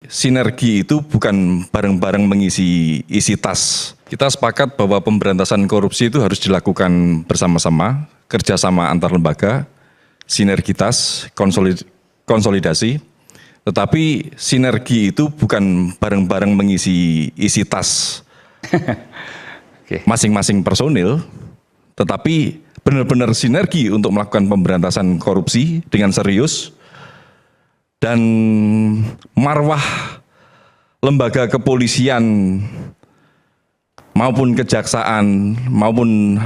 sinergi itu bukan bareng-bareng mengisi isi tas. Kita sepakat bahwa pemberantasan korupsi itu harus dilakukan bersama-sama, kerjasama antar lembaga, sinergitas, konsolidasi. Tetapi sinergi itu bukan bareng-bareng mengisi isi tas masing-masing personil, tetapi benar-benar sinergi untuk melakukan pemberantasan korupsi dengan serius. Dan marwah lembaga kepolisian maupun kejaksaan maupun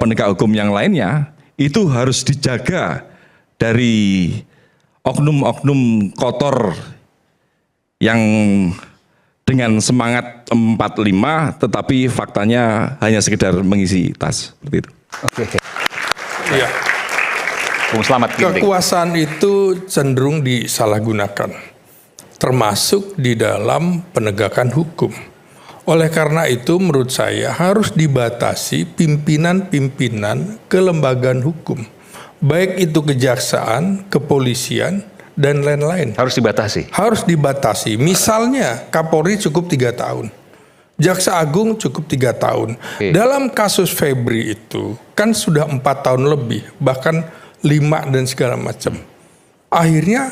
penegak hukum yang lainnya itu harus dijaga dari oknum-oknum kotor yang dengan semangat 45 tetapi faktanya hanya sekedar mengisi tas seperti itu. Oke. Iya. Bung Slamet Ginting. Kekuasaan itu cenderung disalahgunakan, termasuk di dalam penegakan hukum. Oleh karena itu menurut saya harus dibatasi pimpinan-pimpinan kelembagaan hukum. Baik itu kejaksaan, kepolisian, dan lain-lain. Harus dibatasi? Harus dibatasi. Misalnya Kapolri cukup 3 tahun. Jaksa Agung cukup 3 tahun. Dalam kasus Febri itu kan sudah 4 tahun lebih, bahkan 5 dan segala macam. Akhirnya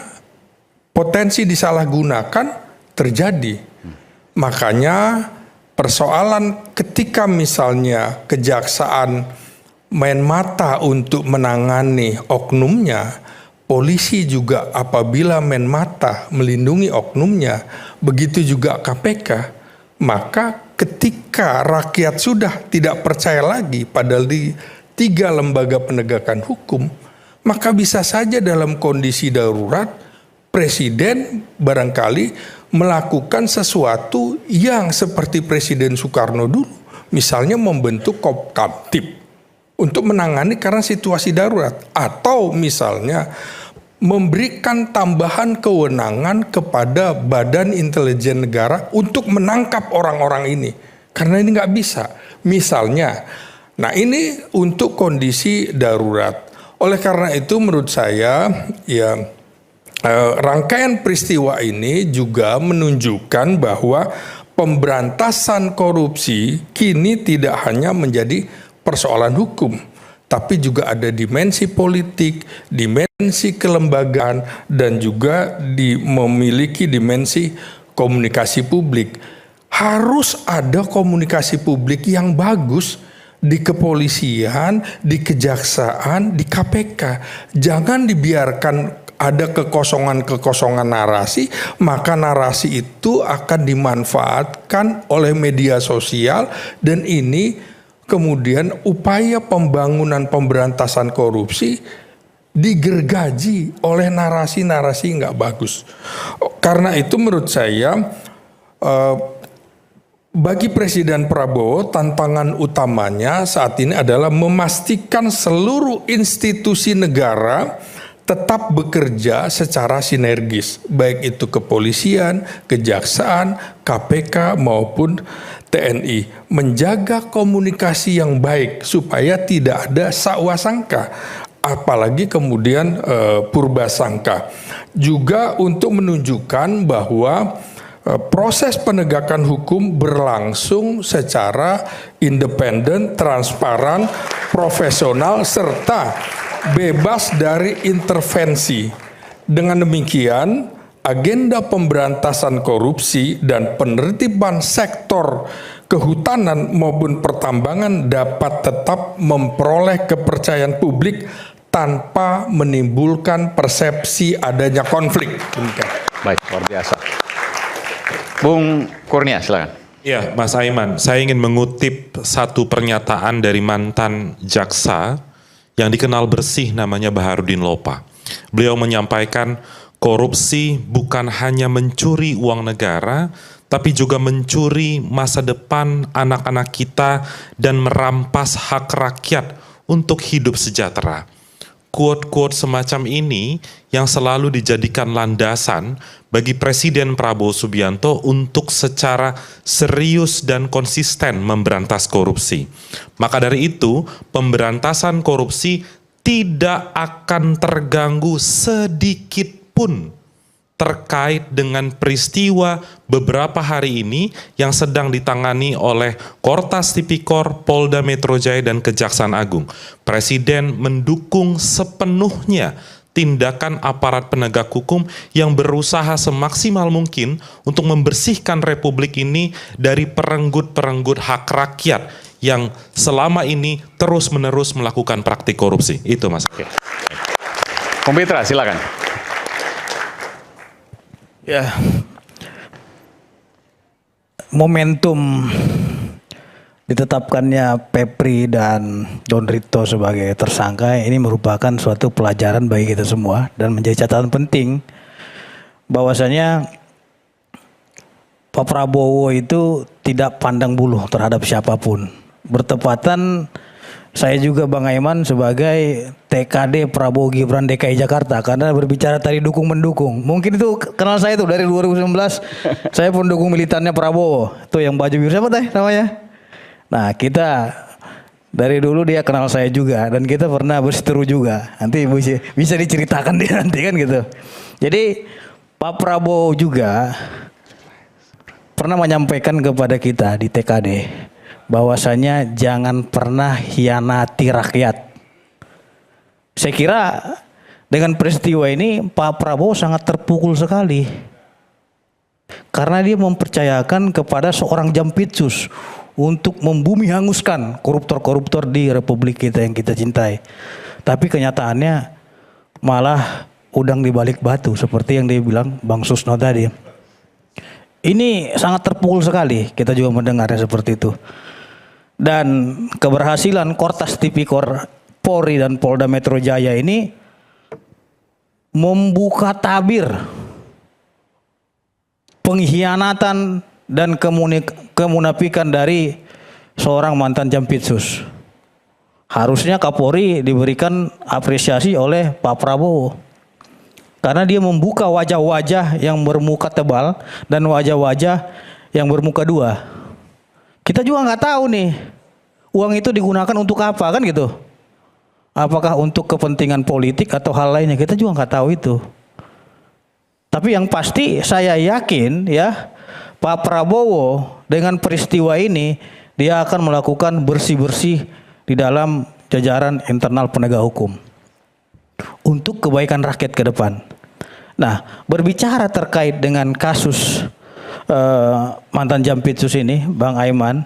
potensi disalahgunakan terjadi. Makanya persoalan ketika misalnya kejaksaan main mata untuk menangani oknumnya, polisi juga apabila main mata melindungi oknumnya, begitu juga KPK, maka ketika rakyat sudah tidak percaya lagi pada 3 lembaga penegakan hukum, maka bisa saja dalam kondisi darurat, Presiden barangkali melakukan sesuatu yang seperti Presiden Soekarno dulu, misalnya membentuk Kopkamtib untuk menangani karena situasi darurat, atau misalnya memberikan tambahan kewenangan kepada Badan Intelijen Negara untuk menangkap orang-orang ini, karena ini nggak bisa. Misalnya, nah ini untuk kondisi darurat. Oleh karena itu menurut saya ya rangkaian peristiwa ini juga menunjukkan bahwa pemberantasan korupsi kini tidak hanya menjadi persoalan hukum, tapi juga ada dimensi politik, dimensi kelembagaan, dan juga memiliki dimensi komunikasi publik. Harus ada komunikasi publik yang bagus di kepolisian, di kejaksaan, di KPK. Jangan dibiarkan ada kekosongan-kekosongan narasi, maka narasi itu akan dimanfaatkan oleh media sosial, dan ini kemudian upaya pembangunan pemberantasan korupsi digergaji oleh narasi-narasi nggak bagus. Karena itu menurut saya bagi Presiden Prabowo, tantangan utamanya saat ini adalah memastikan seluruh institusi negara tetap bekerja secara sinergis, baik itu kepolisian, kejaksaan, KPK maupun TNI, menjaga komunikasi yang baik supaya tidak ada sakwa sangka, apalagi kemudian purba sangka. Juga untuk menunjukkan bahwa proses penegakan hukum berlangsung secara independen, transparan, profesional, serta bebas dari intervensi. Dengan demikian, agenda pemberantasan korupsi dan penertiban sektor kehutanan maupun pertambangan dapat tetap memperoleh kepercayaan publik tanpa menimbulkan persepsi adanya konflik. Baik, luar biasa. Bung Kurnia, silakan. Ya, Mas Aiman, saya ingin mengutip satu pernyataan dari mantan jaksa yang dikenal bersih namanya Baharudin Lopa. Beliau menyampaikan korupsi bukan hanya mencuri uang negara, tapi juga mencuri masa depan anak-anak kita dan merampas hak rakyat untuk hidup sejahtera. Quote-quote semacam ini yang selalu dijadikan landasan bagi Presiden Prabowo Subianto untuk secara serius dan konsisten memberantas korupsi. Maka dari itu, pemberantasan korupsi tidak akan terganggu sedikit pun terkait dengan peristiwa beberapa hari ini yang sedang ditangani oleh Kortas Tipikor, Polda Metro Jaya dan Kejaksaan Agung. Presiden mendukung sepenuhnya tindakan aparat penegak hukum yang berusaha semaksimal mungkin untuk membersihkan republik ini dari perenggut-perenggut hak rakyat yang selama ini terus-menerus melakukan praktik korupsi. Itu Mas. Oke. Bung Pitra, silakan. Ya, momentum ditetapkannya Pepri dan Don Rito sebagai tersangka ini merupakan suatu pelajaran bagi kita semua dan menjadi catatan penting bahwasanya Pak Prabowo itu tidak pandang bulu terhadap siapapun. Bertepatan saya juga Bang Aiman sebagai TKD Prabowo Gibran DKI Jakarta karena berbicara tadi dukung-mendukung. Mungkin itu kenal saya tuh dari 2019 saya pendukung militannya Prabowo. Tuh yang baju biru siapa teh namanya? Nah kita dari dulu dia kenal saya juga dan kita pernah berseteru juga. Nanti bisa diceritakan dia nanti kan gitu. Jadi Pak Prabowo juga pernah menyampaikan kepada kita di TKD bahwasanya jangan pernah hianati rakyat. Saya kira dengan peristiwa ini Pak Prabowo sangat terpukul sekali karena dia mempercayakan kepada seorang Jampitsus untuk membumi hanguskan koruptor-koruptor di republik kita yang kita cintai. Tapi kenyataannya malah udang di balik batu seperti yang dia bilang Bang Susno tadi. Ini sangat terpukul sekali, kita juga mendengarnya seperti itu. Dan keberhasilan Kortas Tipikor Polri dan Polda Metro Jaya ini membuka tabir pengkhianatan dan kemunafikan dari seorang mantan Jampitsus. Harusnya Kapolri diberikan apresiasi oleh Pak Prabowo. Karena dia membuka wajah-wajah yang bermuka tebal dan wajah-wajah yang bermuka dua. Kita juga nggak tahu nih uang itu digunakan untuk apa kan gitu. Apakah untuk kepentingan politik atau hal lainnya, kita juga nggak tahu itu. Tapi yang pasti saya yakin ya Pak Prabowo dengan peristiwa ini dia akan melakukan bersih-bersih di dalam jajaran internal penegak hukum untuk kebaikan rakyat ke depan. Nah, berbicara terkait dengan kasus mantan Jampitsus ini, Bang Aiman,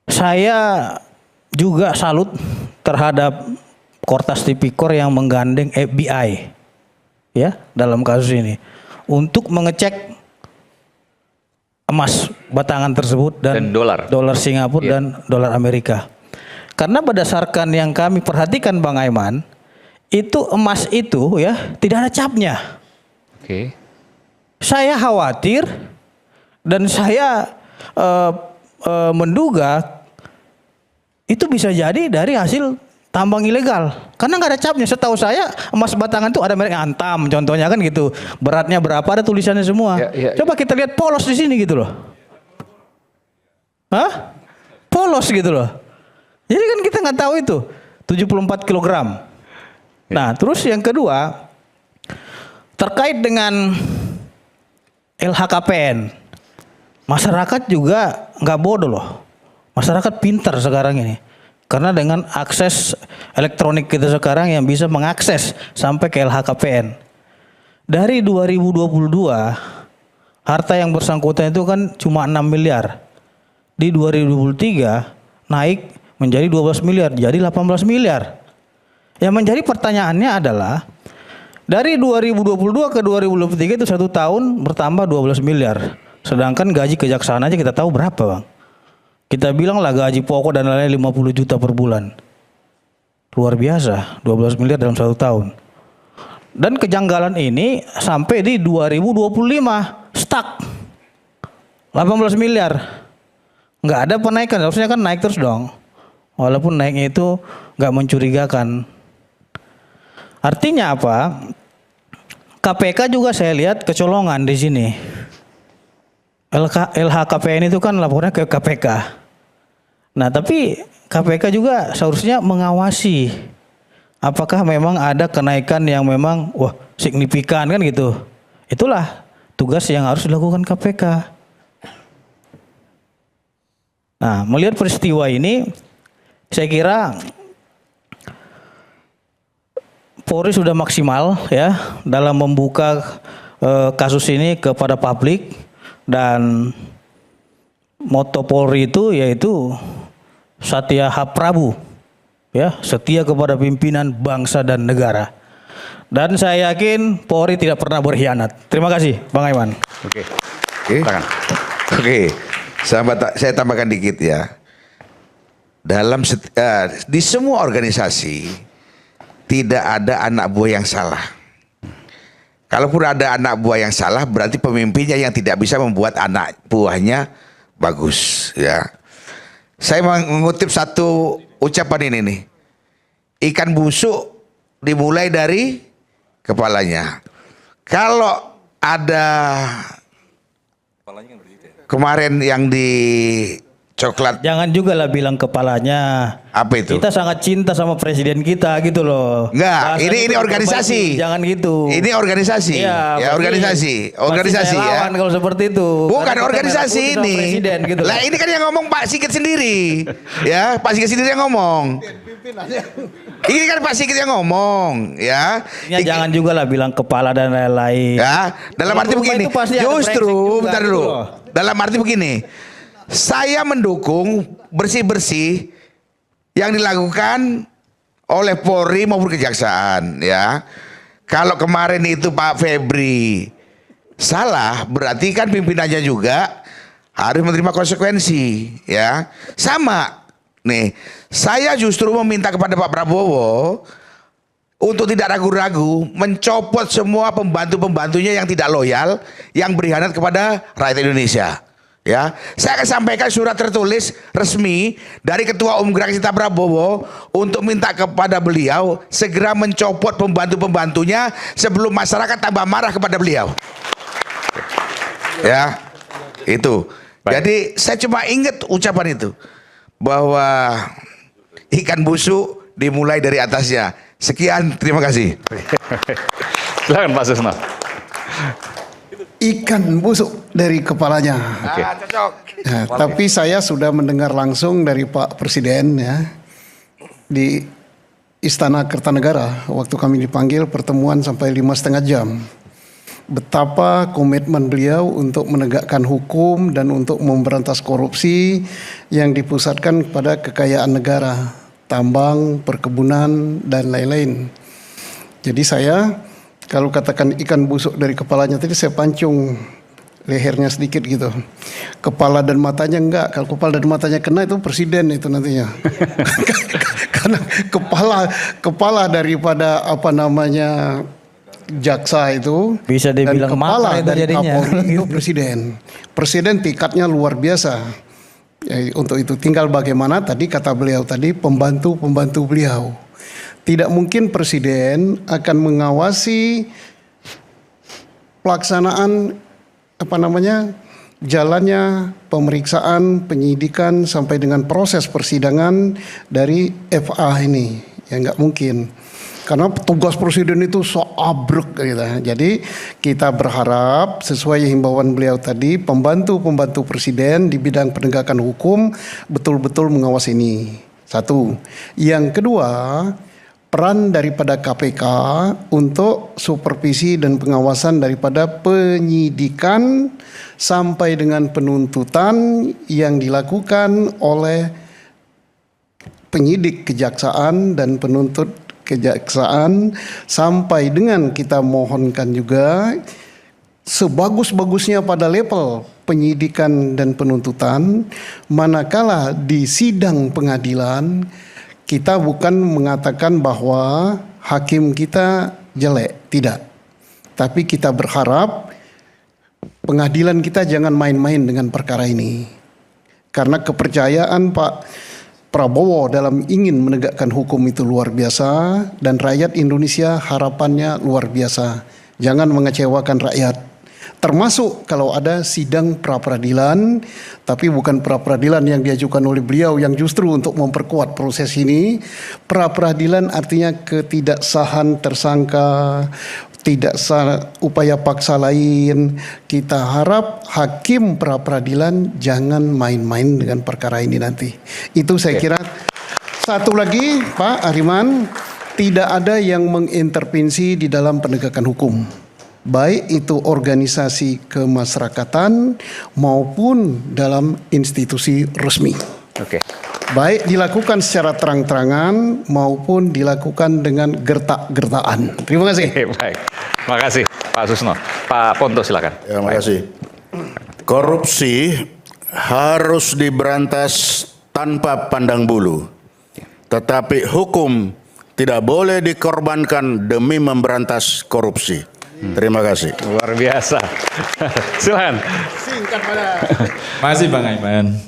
saya juga salut terhadap Kortas Tipikor yang menggandeng FBI ya dalam kasus ini untuk mengecek emas batangan tersebut dan dolar Singapura dan dolar Amerika. Karena berdasarkan yang kami perhatikan Bang Aiman, itu emas itu ya tidak ada capnya. Oke. Saya khawatir dan saya menduga itu bisa jadi dari hasil tambang ilegal. Karena nggak ada capnya. Setahu saya emas batangan itu ada merek Antam contohnya kan gitu. Beratnya berapa ada tulisannya semua. Coba kita lihat polos di sini gitu loh. Hah? Polos gitu loh. Jadi kan kita nggak tahu itu 74 kilogram. Nah terus yang kedua terkait dengan LHKPN, masyarakat juga nggak bodoh loh. Masyarakat pintar sekarang ini. Karena dengan akses elektronik kita sekarang yang bisa mengakses sampai ke LHKPN. Dari 2022, harta yang bersangkutan itu kan cuma 6 miliar. Di 2023 naik menjadi 12 miliar, jadi 18 miliar. Yang menjadi pertanyaannya adalah, dari 2022 ke 2023 itu 1 tahun bertambah 12 miliar. Sedangkan gaji kejaksaan aja kita tahu berapa Bang. Kita bilang lah gaji pokok dan lain-lain 50 juta per bulan. Luar biasa, 12 miliar dalam 1 tahun. Dan kejanggalan ini sampai di 2025, stuck. 18 miliar. Nggak ada penaikan, harusnya kan naik terus dong. Walaupun naiknya itu nggak mencurigakan. Artinya apa? KPK juga saya lihat kecolongan di sini. LHKPN itu kan lapornya ke KPK. Nah tapi KPK juga seharusnya mengawasi apakah memang ada kenaikan yang memang wah signifikan kan gitu. Itulah tugas yang harus dilakukan KPK. Nah, melihat peristiwa ini, saya kira Polri sudah maksimal ya dalam membuka kasus ini kepada publik, dan moto Polri itu yaitu Satya Prabu, ya, setia kepada pimpinan bangsa dan negara. Dan saya yakin Polri tidak pernah berkhianat. Terima kasih, Bang Aiman. Oke. Oke. Silakan. Oke. Saya tambahkan dikit ya. Di semua organisasi tidak ada anak buah yang salah. Kalaupun ada anak buah yang salah, berarti pemimpinnya yang tidak bisa membuat anak buahnya bagus, ya. Saya mengutip satu ucapan ini nih. Ikan busuk dimulai dari kepalanya. Kalau ada kemarin yang di coklat, Jangan juga lah bilang kepalanya. apa itu? Kita sangat cinta sama presiden kita gitu loh. Enggak, Bahasanya ini itu organisasi. diperbaiki, jangan gitu. Ini organisasi. Iya, Ya, pasti- organisasi. pasti Organisasi saya ya. lawan kalau seperti itu. Bukan Karena kita organisasi merah putih sama ini. presiden gitu loh. Lah ini kan yang ngomong Pak Sigit sendiri. Ya, Pak Sigit sendiri yang ngomong. Ini kan Pak Sigit yang ngomong, ya. Ya, jangan juga lah bilang kepala dan lain-lain. Ya, dalam arti Di rumah begini. itu pasti ada brengsek Justru, juga bentar gitu dulu. loh. Dalam arti begini. Saya mendukung bersih-bersih yang dilakukan oleh Polri maupun Kejaksaan, ya. Kalau kemarin itu Pak Febri salah, berarti kan pimpinannya juga harus menerima konsekuensi, ya. Sama. Nih, saya justru meminta kepada Pak Prabowo untuk tidak ragu-ragu mencopot semua pembantu-pembantunya yang tidak loyal, yang berkhianat kepada rakyat Indonesia. Ya, saya akan sampaikan surat tertulis resmi dari Ketua Umum Gerak Cinta Prabowo untuk minta kepada beliau segera mencopot pembantu-pembantunya sebelum masyarakat tambah marah kepada beliau. Ya, itu. Jadi saya cuma ingat ucapan itu bahwa ikan busuk dimulai dari atasnya. Sekian, terima kasih. Silakan Pak Susno. Ikan busuk dari kepalanya. Nah, tapi saya sudah mendengar langsung dari Pak Presiden ya di Istana Kertanegara waktu kami dipanggil pertemuan sampai 5,5 jam. Betapa komitmen beliau untuk menegakkan hukum dan untuk memberantas korupsi yang dipusatkan kepada kekayaan negara, tambang, perkebunan dan lain-lain. Jadi saya kalau katakan ikan busuk dari kepalanya tadi, saya pancung lehernya sedikit gitu. Kepala dan matanya enggak. Kalau kepala dan matanya kena itu presiden itu nantinya. Karena kepala daripada apa namanya jaksa itu Bisa dan dibilang kepala makar itu dari jadinya. Kapolri itu presiden. Presiden tingkatnya luar biasa. Ya, untuk itu tinggal bagaimana tadi kata beliau tadi pembantu beliau. Tidak mungkin presiden akan mengawasi pelaksanaan jalannya pemeriksaan, penyidikan sampai dengan proses persidangan dari FA ini. Ya nggak mungkin. Karena tugas presiden itu abrek gitu. Jadi kita berharap sesuai himbauan beliau tadi, pembantu-pembantu presiden di bidang penegakan hukum betul-betul mengawasi ini. Satu. Yang kedua, peran daripada KPK untuk supervisi dan pengawasan daripada penyidikan sampai dengan penuntutan yang dilakukan oleh penyidik kejaksaan dan penuntut kejaksaan sampai dengan kita mohonkan juga sebagus-bagusnya pada level penyidikan dan penuntutan, manakala di sidang pengadilan kita bukan mengatakan bahwa hakim kita jelek, tidak. Tapi kita berharap pengadilan kita jangan main-main dengan perkara ini. Karena kepercayaan Pak Prabowo dalam ingin menegakkan hukum itu luar biasa dan rakyat Indonesia harapannya luar biasa. Jangan mengecewakan rakyat. Termasuk kalau ada sidang pra-peradilan, tapi bukan pra-peradilan yang diajukan oleh beliau yang justru untuk memperkuat proses ini. Pra-peradilan artinya ketidaksahan tersangka, tidak upaya paksa lain. Kita harap hakim pra peradilan jangan main-main dengan perkara ini nanti. Itu saya kira. Satu lagi Pak Ariman, tidak ada yang mengintervensi di dalam penegakan hukum. Baik itu organisasi kemasyarakatan maupun dalam institusi resmi. Oke. Baik dilakukan secara terang-terangan maupun dilakukan dengan gertak-gertaan. Terima kasih. Oke, baik. Terima kasih Pak Susno. Pak Ponto silakan. Ya, terima kasih. Korupsi harus diberantas tanpa pandang bulu. Tetapi hukum tidak boleh dikorbankan demi memberantas korupsi. Terima kasih. Luar biasa. Silakan. Masih Bang Aiman.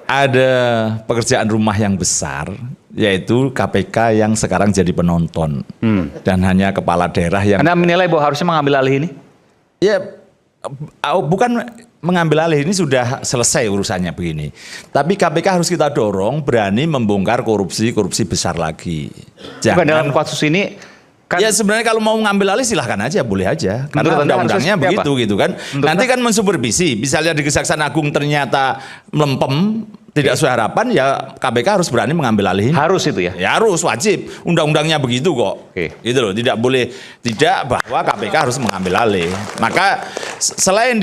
Ada pekerjaan rumah yang besar, yaitu KPK yang sekarang jadi penonton. Dan hanya kepala daerah yang... Anda menilai bahwa harusnya mengambil alih ini? Ya, bukan mengambil alih, ini sudah selesai urusannya begini. Tapi KPK harus kita dorong berani membongkar korupsi besar lagi. Bukan dalam kasus ini... Kan, ya sebenarnya kalau mau ngambil alih silahkan aja, boleh aja. Karena undang-undangnya begitu gitu kan. Nanti kan mensupervisi, misalnya di Kejaksaan Agung ternyata melempem, tidak sesuai harapan, ya KPK harus berani mengambil alih. Harus itu ya? Ya harus, wajib. Undang-undangnya begitu kok. Gitu loh, tidak boleh, tidak bahwa KPK harus mengambil alih. Maka selain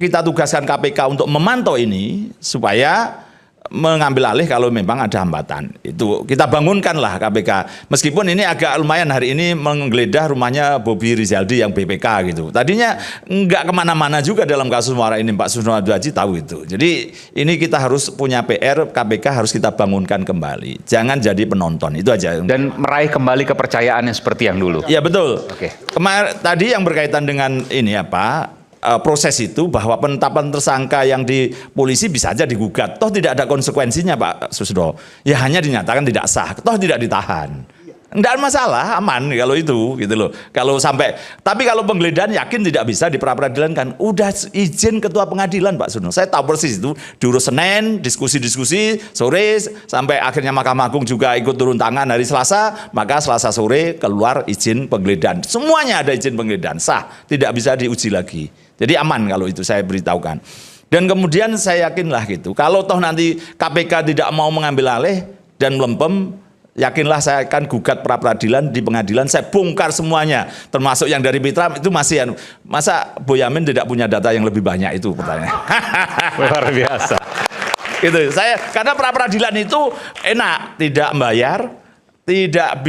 kita tugaskan KPK untuk memantau ini, supaya mengambil alih kalau memang ada hambatan. Itu kita bangunkanlah KPK. Meskipun ini agak lumayan hari ini menggeledah rumahnya Bobi Rizaldi yang BPK gitu. Tadinya nggak kemana-mana juga dalam kasus Muara ini, Pak Susno Abdul Haji tahu itu. Jadi ini kita harus punya PR, KPK harus kita bangunkan kembali. Jangan jadi penonton, itu aja. Dan meraih kembali kepercayaannya seperti yang dulu. Ya betul. Oke. Tadi yang berkaitan dengan ini apa? Proses itu bahwa penetapan tersangka yang di polisi bisa aja digugat, toh tidak ada konsekuensinya Pak Susno, ya hanya dinyatakan tidak sah, toh tidak ditahan, enggak masalah, aman kalau itu gitu loh. Kalau sampai, tapi kalau penggeledahan yakin tidak bisa di pra peradilan kan, udah izin ketua pengadilan Pak Susno, saya tahu persis itu, diurus Senin, diskusi sore, sampai akhirnya Mahkamah Agung juga ikut turun tangan hari Selasa, maka Selasa sore keluar izin penggeledahan, semuanya ada izin penggeledahan, sah, tidak bisa diuji lagi. Jadi aman kalau itu saya beritahukan. Dan kemudian saya yakinlah gitu, kalau toh nanti KPK tidak mau mengambil alih dan melempem, yakinlah saya akan gugat pra peradilan di pengadilan, saya bongkar semuanya, termasuk yang dari Mitra itu masih, masa Boyamin tidak punya data yang lebih banyak, itu pertanyaannya. Luar biasa. Gitu, karena pra peradilan itu enak, tidak membayar, tidak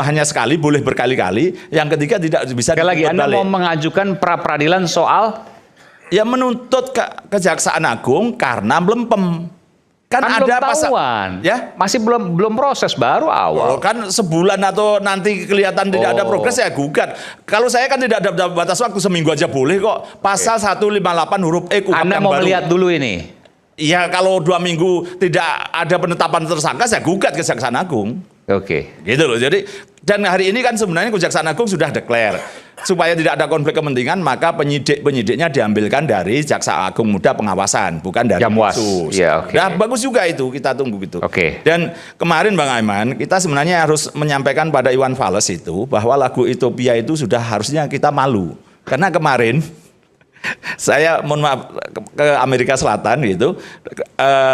hanya sekali, boleh berkali-kali. Yang ketiga tidak bisa. Sekali lagi, Anda mau mengajukan pra peradilan soal ya menuntut Kejaksaan Agung karena melempem. Kan ada ketahuan. Ya, masih belum proses, baru awal. Kan sebulan atau nanti kelihatan tidak ada progres, saya gugat. Kalau saya kan tidak ada batas waktu, seminggu aja boleh kok. Pasal 158 huruf E KUHP Anda yang mau baru. melihat dulu ini. Iya, kalau 2 minggu tidak ada penetapan tersangka, saya gugat Kejaksaan Agung. Oke. Gitu loh. Jadi, dan hari ini kan sebenarnya Kejaksaan Agung sudah declare supaya tidak ada konflik kepentingan, maka penyidiknya diambilkan dari Jaksa Agung Muda Pengawasan, bukan dari Jamwas. Khusus. Ya, okay. Nah, bagus juga itu, kita tunggu gitu. Oke. Dan kemarin Bang Aiman, kita sebenarnya harus menyampaikan pada Iwan Fals itu bahwa lagu Utopia itu sudah harusnya kita malu. Karena kemarin saya mohon maaf ke Amerika Selatan gitu,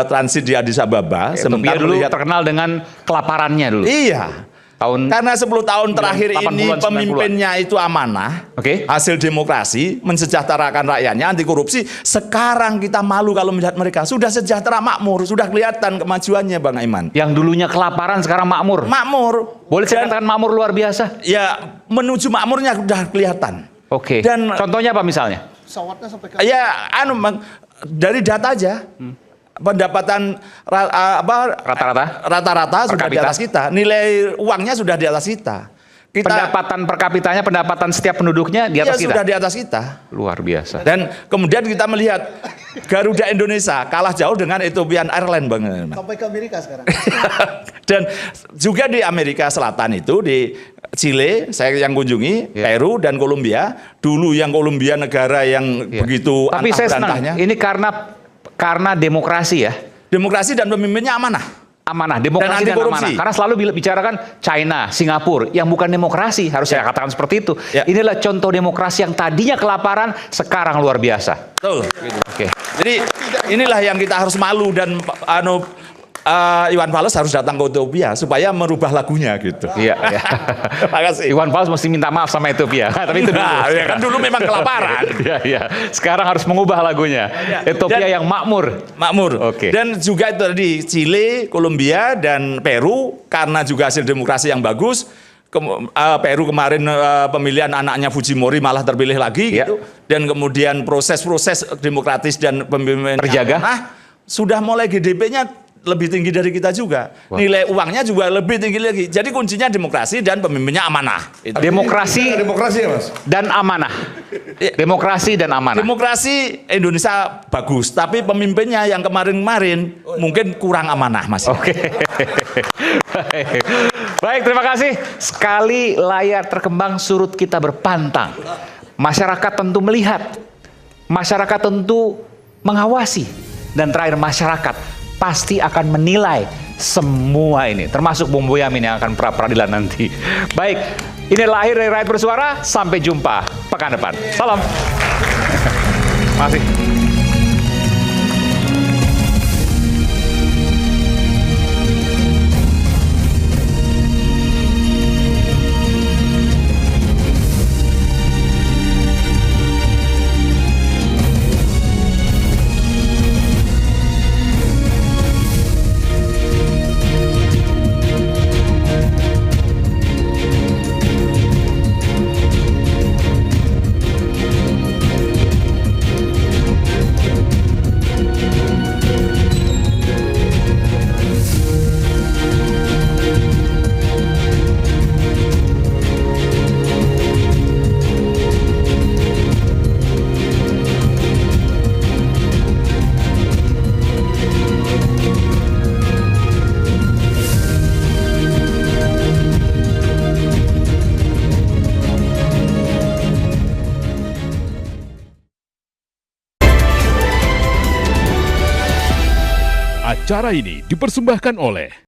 transit di Addis Ababa. Sebentar dulu terkenal dengan kelaparannya dulu. Iya. Karena 10 tahun terakhir ini pemimpinnya itu amanah, hasil demokrasi, mensejahterakan rakyatnya, anti korupsi. Sekarang kita malu kalau melihat mereka sudah sejahtera, makmur, sudah kelihatan kemajuannya Bang Aiman. Yang dulunya kelaparan sekarang makmur. Makmur. Boleh saya katakan makmur luar biasa? Ya, menuju makmurnya sudah kelihatan. Oke. Dan contohnya apa misalnya? Pesawatnya sampai ke... Ya, dari data aja. Pendapatan rata-rata sudah di atas kita. Nilai uangnya sudah di atas kita. Pendapatan per kapitanya, pendapatan setiap penduduknya di atas kita? Sudah di atas kita. Luar biasa. Dan kemudian kita melihat Garuda Indonesia kalah jauh dengan Ethiopian Airlines Bang. Sampai ke Amerika sekarang. Dan juga di Amerika Selatan itu, di Chile, saya yang kunjungi, Peru dan Kolombia. Dulu yang Kolombia negara yang begitu tapi saya senang, ini karena demokrasi ya. Demokrasi dan pemimpinnya amanah. amanah, demokrasi Dan anti dan korupsi. amanah. Karena selalu bicarakan China, Singapura, yang bukan demokrasi, harus saya katakan seperti itu. Ya. Inilah contoh demokrasi yang tadinya kelaparan, sekarang luar biasa. Betul. Gitu. Oke. Jadi inilah yang kita harus malu dan Iwan Fals harus datang ke Ethiopia supaya merubah lagunya gitu. Iya, iya. Terima kasih. Iwan Fals mesti minta maaf sama Ethiopia. Tapi itu dulu. Nah, ya kan dulu memang kelaparan. Iya, iya. Sekarang harus mengubah lagunya. Ethiopia yang makmur. Makmur. Oke. Dan juga itu tadi Chile, Kolombia dan Peru karena juga hasil demokrasi yang bagus. Peru kemarin pemilihan anaknya Fujimori malah terpilih lagi Ya. gitu. Dan kemudian proses-proses demokratis dan pemimpinan Terjaga. sudah mulai GDP-nya lebih tinggi dari kita juga. Wah. Nilai uangnya juga lebih tinggi lagi. Jadi kuncinya demokrasi dan pemimpinnya amanah. Itu. Demokrasi Demokrasi ya Mas? dan amanah. Demokrasi dan amanah. Demokrasi Indonesia bagus, tapi pemimpinnya yang kemarin-kemarin mungkin kurang amanah, Mas. Oke. Baik, terima kasih. Sekali layar terkembang surut kita berpantang. Masyarakat tentu melihat. Masyarakat tentu mengawasi. Dan terakhir masyarakat pasti akan menilai semua ini. Termasuk Bung Boyamin yang akan pra-peradilan nanti. Baik, ini lahir dari Rakyat Bersuara. Sampai jumpa pekan depan. Salam. Masih. Acara ini dipersembahkan oleh